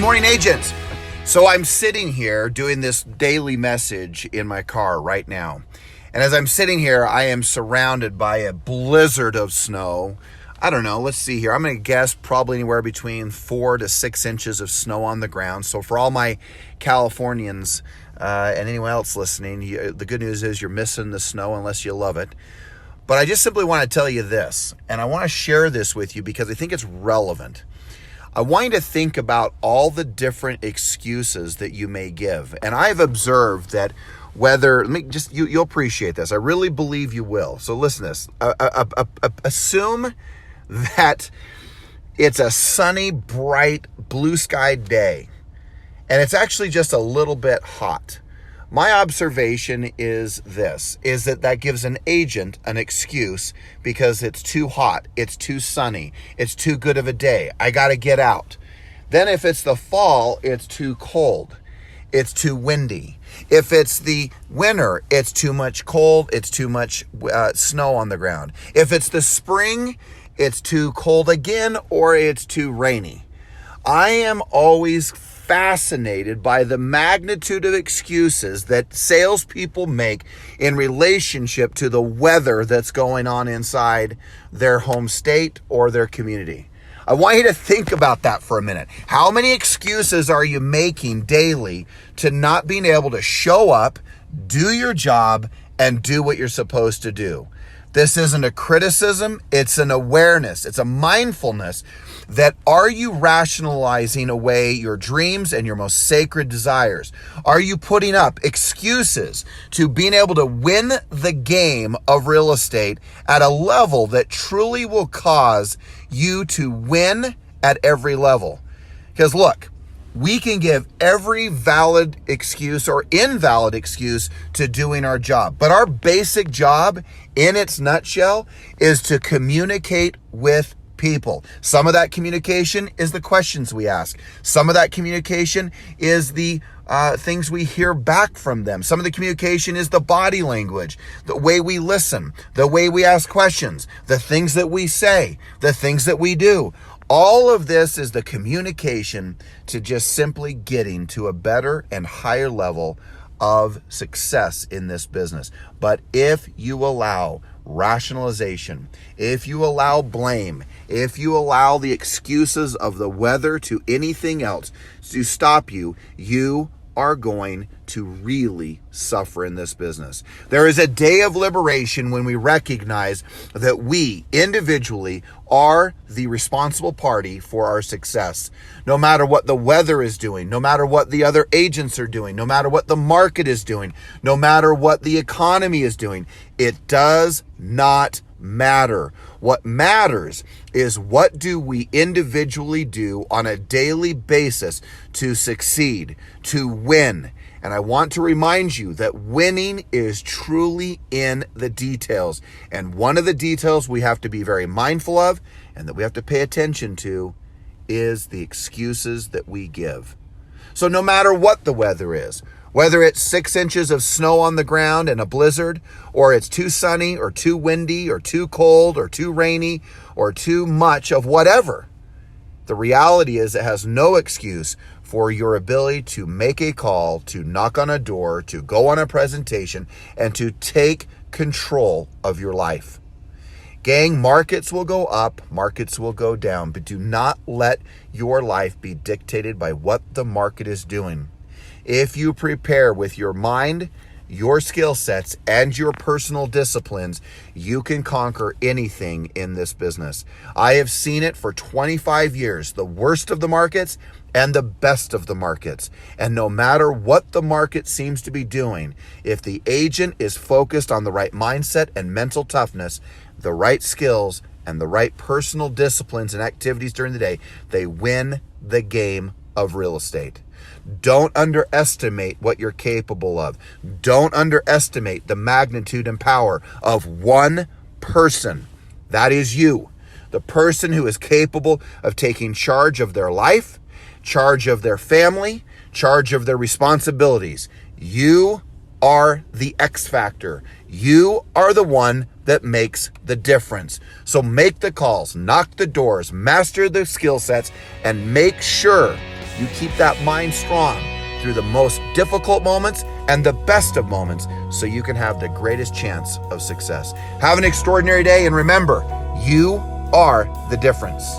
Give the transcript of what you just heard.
morning, agents. So I'm sitting here doing this daily message in my car right now. And as I'm sitting here, I am surrounded by a blizzard of snow. I don't know, let's see here. I'm going to guess probably anywhere between 4 to 6 inches of snow on the ground. So for all my Californians and anyone else listening, the good news is you're missing the snow unless you love it. But I just simply want to tell you this, and I want to share this with you because I think it's relevant. I want you to think about all the different excuses that you may give. And I've observed that you'll appreciate this. I really believe you will. So listen to this. Assume that it's a sunny, bright, blue sky day, and it's actually just a little bit hot. My observation is that gives an agent an excuse because it's too hot, it's too sunny, it's too good of a day. I got to get out. Then if it's the fall, it's too cold, it's too windy. If it's the winter, it's too much cold, it's too much snow on the ground. If it's the spring, it's too cold again, or it's too rainy. I am always fascinated by the magnitude of excuses that salespeople make in relationship to the weather that's going on inside their home state or their community. I want you to think about that for a minute. How many excuses are you making daily to not being able to show up, do your job, and do what you're supposed to do? This isn't a criticism, it's an awareness, it's a mindfulness that are you rationalizing away your dreams and your most sacred desires? Are you putting up excuses to being able to win the game of real estate at a level that truly will cause you to win at every level? Because look, we can give every valid excuse or invalid excuse to doing our job. But our basic job, in its nutshell, is to communicate with people. Some of that communication is the questions we ask. Some of that communication is the things we hear back from them. Some of the communication is the body language, the way we listen, the way we ask questions, the things that we say, the things that we do. All of this is the communication to just simply getting to a better and higher level of success in this business. But if you allow rationalization, if you allow blame, if you allow the excuses of the weather to anything else to stop you, you are going to really suffer in this business. There is a day of liberation when we recognize that we individually are the responsible party for our success. No matter what the weather is doing, no matter what the other agents are doing, no matter what the market is doing, no matter what the economy is doing, it does not matter. What matters is what do we individually do on a daily basis to succeed, to win. And I want to remind you that winning is truly in the details. And one of the details we have to be very mindful of and that we have to pay attention to is the excuses that we give. So no matter what the weather is, whether it's 6 inches of snow on the ground and a blizzard, or it's too sunny or too windy or too cold or too rainy or too much of whatever, the reality is it has no excuse for your ability to make a call, to knock on a door, to go on a presentation, and to take control of your life. Gang, markets will go up, markets will go down, but do not let your life be dictated by what the market is doing. If you prepare with your mind, your skill sets, and your personal disciplines, you can conquer anything in this business. I have seen it for 25 years, the worst of the markets and the best of the markets. And no matter what the market seems to be doing, if the agent is focused on the right mindset and mental toughness, the right skills, and the right personal disciplines and activities during the day, they win the game of real estate. Don't underestimate what you're capable of. Don't underestimate the magnitude and power of one person. That is you. The person who is capable of taking charge of their life, charge of their family, charge of their responsibilities. You are the X factor. You are the one that makes the difference. So make the calls, knock the doors, master the skill sets, and make sure you keep that mind strong through the most difficult moments and the best of moments so you can have the greatest chance of success. Have an extraordinary day, and remember, you are the difference.